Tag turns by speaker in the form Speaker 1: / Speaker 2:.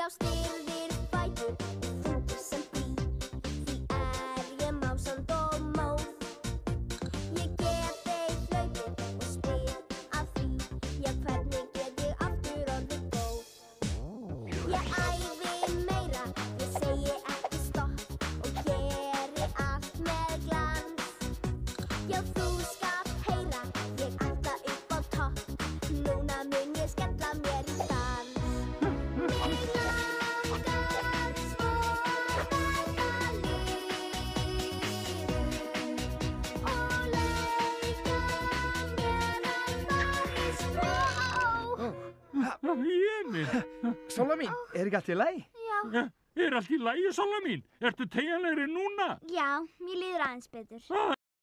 Speaker 1: Já, stirðir fætur og þungir sem blý. Því ég másand og móð. Ég get ei hlaupið og spyr að því. Já, hvernig get ég aftur orðið góð? Ég æfi meira, ég segi ekki stopp og geri allt með glans. Já, þú skalt heyra, ég anda upp á topp. Núna mun ég skella mér í dans. Mig langar svo að verða liðug og leika mér ennþá í stró.
Speaker 2: Emil,
Speaker 3: Solla mín, ekki allt í lagi?
Speaker 1: Já,
Speaker 2: allt í lagi, Solla mín? Ertu teygjanlegri núna?
Speaker 1: já, mér líður aðeins betur.